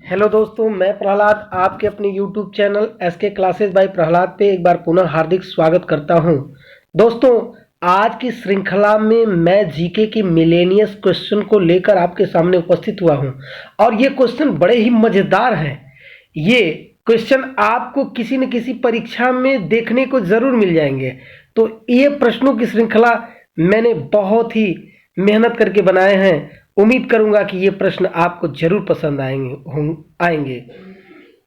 Hello दोस्तों, मैं प्रहलाद आपके अपने YouTube channel SK classes by Prahlad पे एक बार पुनः हार्दिक स्वागत करता हूं। दोस्तों, आज की श्रृंखला में मैं जीके की मिलेनियस क्वेश्चन को लेकर आपके सामने उपस्थित हुआ हूं और ये क्वेश्चन बड़े ही मज़ेदार हैं। ये क्वेश्चन आपको किसी न किसी परीक्षा में देखने को ज़रूर मिल जाएंगे। तो ये प्रश्नों की श्रृंखला मैंने बहुत ही मेहनत करके बनाए हैं। उम्मीद करूंगा कि ये प्रश्न आपको जरूर पसंद आएंगे।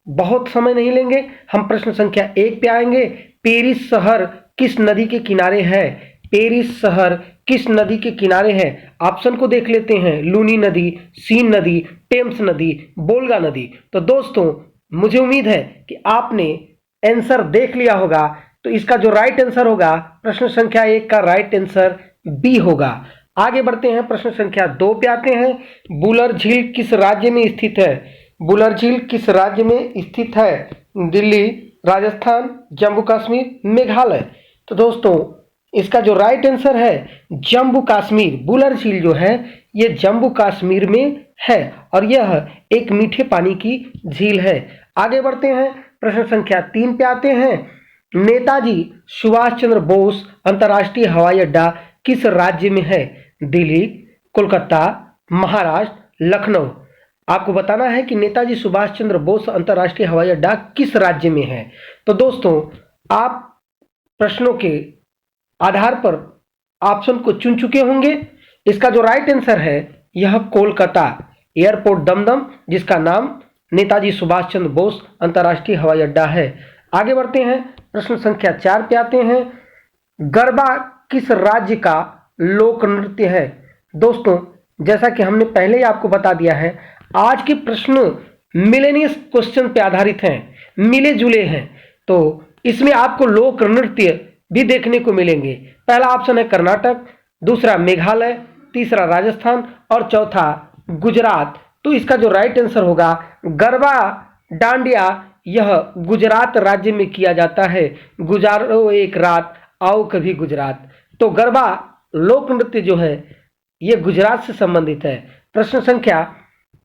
बहुत समय नहीं लेंगे, हम प्रश्न संख्या 1 पे आएंगे। पेरिस शहर किस नदी के किनारे है? पेरिस शहर किस नदी के किनारे है? ऑप्शन को देख लेते हैं। लूनी नदी, सीन नदी, टेम्स नदी, बोल्गा नदी। तो दोस्तों, मुझे उम्मीद है कि आपने आंसर देख लिया होगा। तो इसका जो राइट आंसर होगा, प्रश्न संख्या 1 का राइट आंसर बी होगा। आगे बढ़ते हैं, प्रश्न संख्या 2 पे आते हैं। बुलर झील किस राज्य में स्थित है? बुलर झील किस राज्य में स्थित है? दिल्ली, राजस्थान, जम्मू कश्मीर, मेघालय। तो दोस्तों, इसका जो राइट आंसर है जम्मू कश्मीर। बुलर झील जो है ये जम्मू कश्मीर में है और यह एक मीठे पानी की झील है। आगे बढ़ते हैं, प्रश्न संख्या 3 पे आते हैं। नेताजी सुभाष चंद्र बोस अंतर्राष्ट्रीय हवाई अड्डा किस राज्य में है? दिल्ली, कोलकाता, महाराष्ट्र, लखनऊ। आपको बताना है कि नेताजी सुभाष चंद्र बोस अंतर्राष्ट्रीय हवाई अड्डा किस राज्य में है। तो दोस्तों, आप प्रश्नों के आधार पर ऑप्शन को चुन चुके होंगे। इसका जो राइट आंसर है यह कोलकाता एयरपोर्ट दमदम, जिसका नाम नेताजी सुभाष चंद्र बोस अंतर्राष्ट्रीय हवाई अड्डा है। आगे बढ़ते हैं, प्रश्न संख्या 4 पे आते हैं। गरबा किस राज्य का लोक नृत्य है? दोस्तों, जैसा कि हमने पहले ही आपको बता दिया है, आज के प्रश्न मिलेनियस क्वेश्चन पे आधारित हैं, मिले जुले हैं। तो इसमें आपको लोक नृत्य भी देखने को मिलेंगे। पहला ऑप्शन है कर्नाटक, दूसरा मेघालय, तीसरा राजस्थान और चौथा गुजरात। तो इसका जो राइट आंसर होगा गरबा डांडिया, यह गुजरात राज्य में किया जाता है। गुजारो एक रात, आओ कभी गुजरात। तो गरबा लोक नृत्य जो है ये गुजरात से संबंधित है। प्रश्न संख्या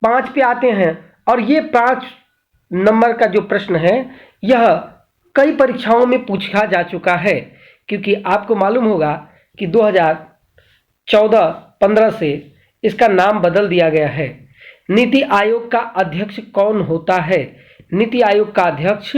5 पे आते हैं और ये 5 नंबर का जो प्रश्न है यह कई परीक्षाओं में पूछा जा चुका है, क्योंकि आपको मालूम होगा कि 2014-15 से इसका नाम बदल दिया गया है। नीति आयोग का अध्यक्ष कौन होता है? नीति आयोग का अध्यक्ष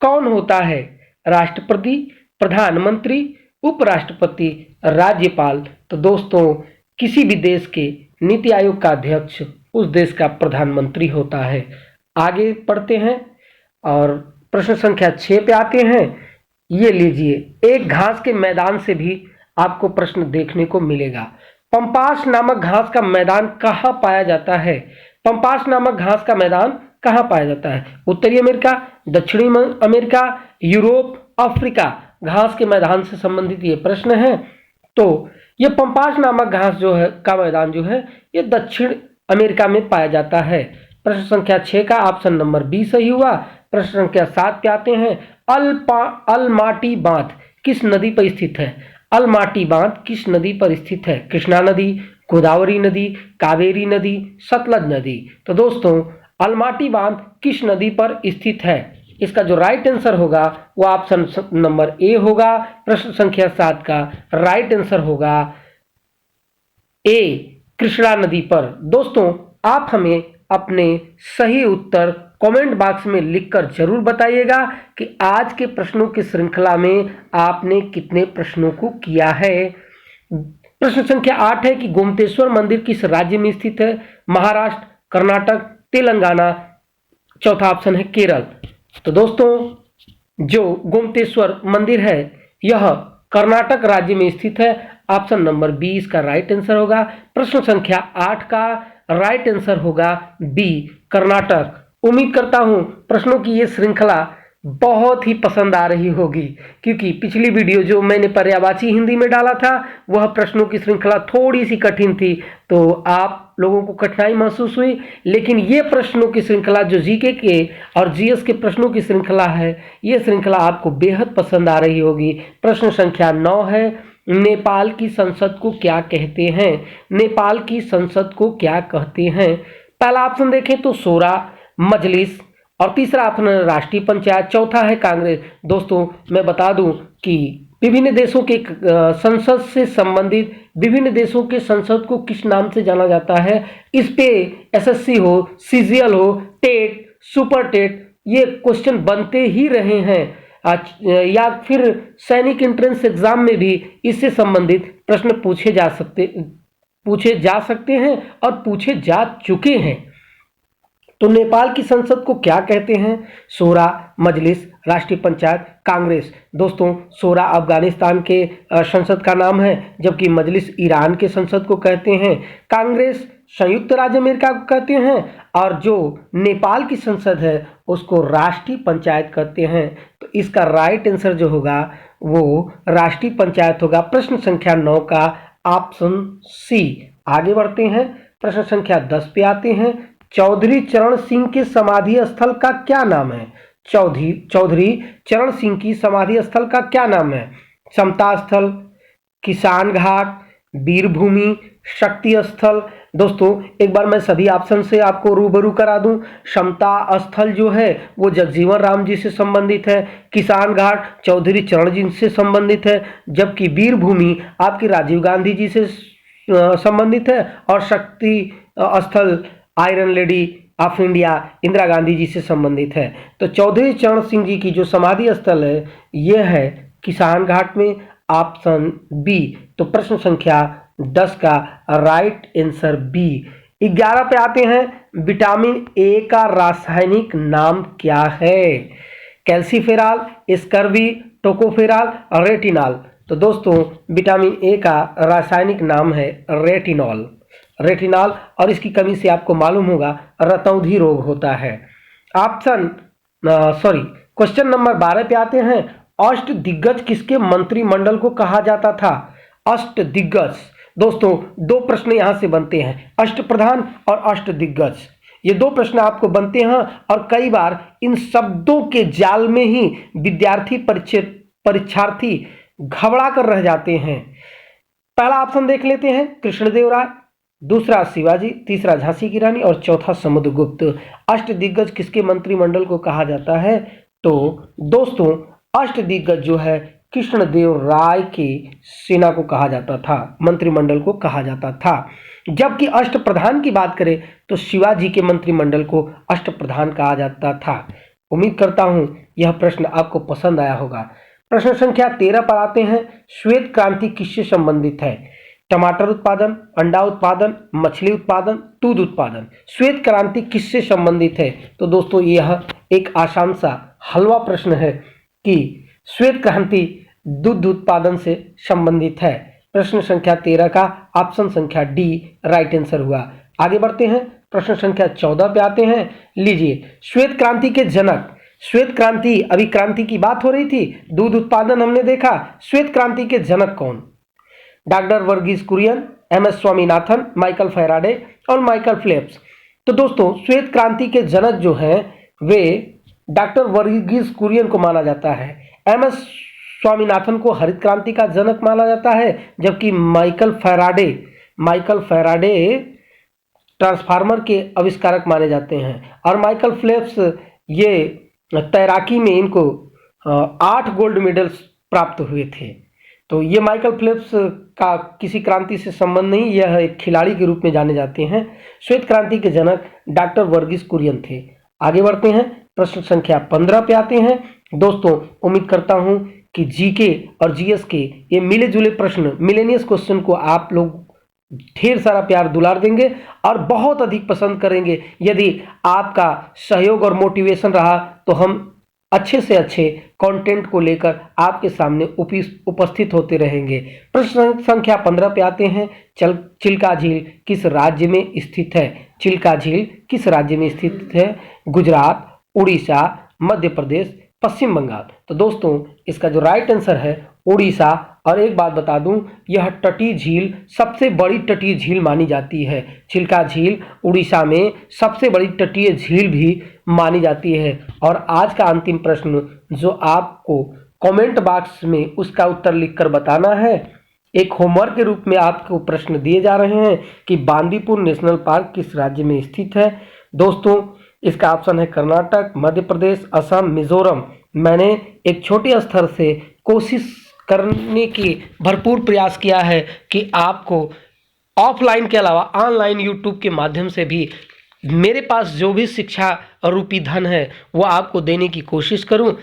कौन होता है? राष्ट्रपति, प्रधानमंत्री, उपराष्ट्रपति, राज्यपाल। तो दोस्तों, किसी भी देश के नीति आयोग का अध्यक्ष उस देश का प्रधानमंत्री होता है। आगे पढ़ते हैं और प्रश्न संख्या 6 पे आते हैं। ये लीजिए, एक घास के मैदान से भी आपको प्रश्न देखने को मिलेगा। पंपास नामक घास का मैदान कहाँ पाया जाता है? पंपास नामक घास का मैदान कहाँ पाया जाता है? उत्तरी अमेरिका, दक्षिणी अमेरिका, यूरोप, अफ्रीका। घास के मैदान से संबंधित ये प्रश्न है। तो ये पंपास नामक घास जो है का मैदान जो है ये दक्षिण अमेरिका में पाया जाता है। प्रश्न संख्या 6 का ऑप्शन नंबर बी सही हुआ। प्रश्न संख्या 7 पे आते हैं। अलमाटी बांध किस नदी पर स्थित है? अलमाटी बांध किस नदी पर स्थित है? कृष्णा नदी, गोदावरी नदी, कावेरी नदी, सतलज नदी। तो दोस्तों, अलमाटी बांध किस नदी पर स्थित है? इसका जो राइट आंसर होगा वो ऑप्शन नंबर ए होगा। प्रश्न संख्या 7 का राइट आंसर होगा ए, कृष्णा नदी पर। दोस्तों, आप हमें अपने सही उत्तर कमेंट बॉक्स में लिखकर जरूर बताइएगा कि आज के प्रश्नों की श्रृंखला में आपने कितने प्रश्नों को किया है। प्रश्न संख्या 8 है कि गोमतेश्वर मंदिर किस राज्य में स्थित है? महाराष्ट्र, कर्नाटक, तेलंगाना। चौथा ऑप्शन है केरल। तो दोस्तों, जो गोमतेश्वर मंदिर है यह कर्नाटक राज्य में स्थित है। ऑप्शन नंबर बी इसका राइट आंसर होगा। प्रश्न संख्या 8 का राइट आंसर होगा बी, कर्नाटक। उम्मीद करता हूं प्रश्नों की ये श्रृंखला बहुत ही पसंद आ रही होगी, क्योंकि पिछली वीडियो जो मैंने पर्यायवाची हिंदी में डाला था वह प्रश्नों की श्रृंखला थोड़ी सी कठिन थी, तो आप लोगों को कठिनाई महसूस हुई। लेकिन ये प्रश्नों की श्रृंखला जो जीके के और जीएस के प्रश्नों की श्रृंखला है, ये श्रृंखला आपको बेहद पसंद आ रही होगी। प्रश्न संख्या 9 है, नेपाल की संसद को क्या कहते हैं? नेपाल की संसद को क्या कहते हैं? पहला ऑप्शन देखें तो सोरा, मजलिस, और तीसरा ऑप्शन है राष्ट्रीय पंचायत, चौथा है कांग्रेस। दोस्तों मैं बता दूं कि विभिन्न देशों के संसद से संबंधित, विभिन्न देशों के संसद को किस नाम से जाना जाता है, इस पे एसएससी हो, सीजीएल हो, टेट, सुपर टेट, ये क्वेश्चन बनते ही रहे हैं। या फिर सैनिक एंट्रेंस एग्जाम में भी इससे संबंधित प्रश्न पूछे जा सकते हैं और पूछे जा चुके हैं। तो नेपाल की संसद को क्या कहते हैं? शूरा, मजलिस, राष्ट्रीय पंचायत, कांग्रेस। दोस्तों शूरा अफगानिस्तान के संसद का नाम है, जबकि मजलिस ईरान के संसद को कहते हैं, कांग्रेस संयुक्त राज्य अमेरिका को कहते हैं, और जो नेपाल की संसद है उसको राष्ट्रीय पंचायत कहते हैं। तो इसका राइट आंसर जो होगा वो राष्ट्रीय पंचायत होगा। प्रश्न संख्या 9 का ऑप्शन सी। आगे बढ़ते हैं, प्रश्न संख्या 10 पे आते हैं। चौधरी चरण सिंह के समाधि स्थल का क्या नाम है? चौधरी चरण सिंह की समाधि स्थल का क्या नाम है? समता स्थल, किसान घाट, वीरभूमि, शक्ति स्थल। दोस्तों एक बार मैं सभी ऑप्शन से आपको रूबरू करा दूं। समता स्थल जो है वो जगजीवन राम जी से संबंधित है, किसान घाट चौधरी चरण जी से संबंधित है, जबकि वीरभूमि आपकी राजीव गांधी जी से संबंधित है, और Shakti Sthal iron lady of India Indira Gandhi ji से संबंधित है। तो चौधरी चरण सिंह जी की जो समाधि स्थल है यह है किसान घाट में, ऑप्शन बी। तो प्रश्न संख्या 10 का राइट आंसर बी। 11 पे आते हैं, विटामिन ए का रासायनिक नाम क्या है? Calciferol, scurvy, tocopherol, retinol. तो दोस्तों विटामिन ए का रासायनिक नाम है रेटिनॉल। और इसकी कमी से आपको मालूम होगा रतौंधी रोग होता है। क्वेश्चन नंबर 12 पे आते हैं, अष्ट दिग्गज किसके मंत्रिमंडल को कहा जाता था? अष्ट दिग्गज। दोस्तों दो प्रश्न यहां से बनते हैं, अष्ट प्रधान और अष्ट दिग्गज। ये दो प्रश्न आपको बनते हैं और कई बार इन शब्दों के जाल में ही विद्यार्थी परीक्षार्थी घबरा कर रह जाते हैं। पहला ऑप्शन देख लेते हैं, कृष्णदेव राय, दूसरा शिवाजी, तीसरा झांसी की रानी और चौथा समुद्रगुप्त। अष्ट दिग्गज किसके मंत्रिमंडल को कहा जाता है? तो दोस्तों अष्ट दिग्गज जो है कृष्णदेव राय की सेना को कहा जाता था, मंत्रिमंडल को कहा जाता था। जबकि अष्ट प्रधान की बात करें तो शिवाजी के मंत्रिमंडल को अष्ट प्रधान कहा जाता था। उम्मीद करता हूं यह प्रश्न आपको पसंद आया होगा। प्रश्न संख्या 13 पर आते हैं, श्वेत क्रांति किससे संबंधित है? टमाटर उत्पादन, अंडा उत्पादन, मछली उत्पादन, दूध उत्पादन। श्वेत क्रांति किससे संबंधित है? तो दोस्तों यह एक आसान सा हलवा प्रश्न है कि श्वेत क्रांति दूध उत्पादन से संबंधित है। प्रश्न संख्या 13 का ऑप्शन संख्या डी राइट आंसर हुआ। आगे बढ़ते हैं, प्रश्न संख्या 14 पे आते हैं। लीजिए, श्वेत क्रांति के जनक, श्वेत क्रांति, अभी क्रांति की बात हो रही थी, दूध उत्पादन हमने देखा, श्वेत क्रांति के जनक कौन? Doctor Verghese Kurien, MS Swaminathan, Michael Faraday और माइकल फेल्प्स। तो दोस्तों श्वेत क्रांति के जनक जो हैं वे डॉक्टर वर्गीस कुरियन को माना जाता है, एमएस स्वामीनाथन को हरित क्रांति का जनक माना जाता है, जबकि माइकल फैराडे ट्रांसफार्मर के आविष्कारक माने जाते हैं, और माइकल फेल्प्स ये तैराकी में इनको 8 गोल्ड मेडल्स प्राप्त हुए थे। तो ये माइकल फेल्प्स का किसी क्रांति से संबंध नहीं, यह एक खिलाड़ी के रूप में जाने जाते हैं। श्वेत क्रांति के जनक डॉक्टर वर्गीस कुरियन थे। आगे बढ़ते हैं, प्रश्न संख्या 15 पे आते हैं। दोस्तों उम्मीद करता हूं कि जीके और जीएस के ये मिले जुले प्रश्न, मिलेनियस क्वेश्चन को आप लोग ढेर सारा प्यार दुलार देंगे और बहुत अधिक पसंद करेंगे। यदि आपका सहयोग और मोटिवेशन रहा तो हम अच्छे से अच्छे कंटेंट को लेकर आपके सामने उपस्थित होते रहेंगे। प्रश्न संख्या 15 पे आते हैं, चिल्का झील किस राज्य में स्थित है? चिल्का झील किस राज्य में स्थित है? गुजरात, उड़ीसा, मध्य प्रदेश, पश्चिम बंगाल। तो दोस्तों इसका जो राइट आंसर है उड़ीसा। और एक बात बता दूं, यह तटीय झील सबसे बड़ी तटीय झील मानी जाती है। चिल्का झील उड़ीसा में सबसे बड़ी तटीय झील भी मानी जाती है। और आज का अंतिम प्रश्न जो आपको कमेंट बॉक्स में उसका उत्तर लिखकर बताना है, एक होमवर्क के रूप में आपको प्रश्न दिए जा रहे हैं कि बांदीपुर नेशनल पार्क किस राज्य में स्थित है। दोस्तों इसका ऑप्शन है कर्नाटक, मध्य प्रदेश, असम, मिजोरम। मैंने एक छोटे स्तर से कोशिश करने की भरपूर प्रयास किया है कि आपको ऑफलाइन के अलावा ऑनलाइन यूट्यूब के माध्यम से भी मेरे पास जो भी शिक्षा रूपी धन है वो आपको देने की कोशिश करूं।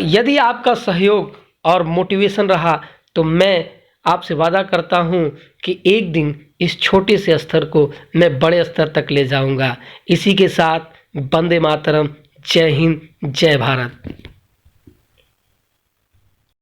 यदि आपका सहयोग और मोटिवेशन रहा तो मैं आपसे वादा करता हूं कि एक दिन इस छोटे से स्तर को मैं बड़े स्तर तक ले जाऊंगा। इसी के साथ वंदे मातरम, जय हिंद, जय भारत।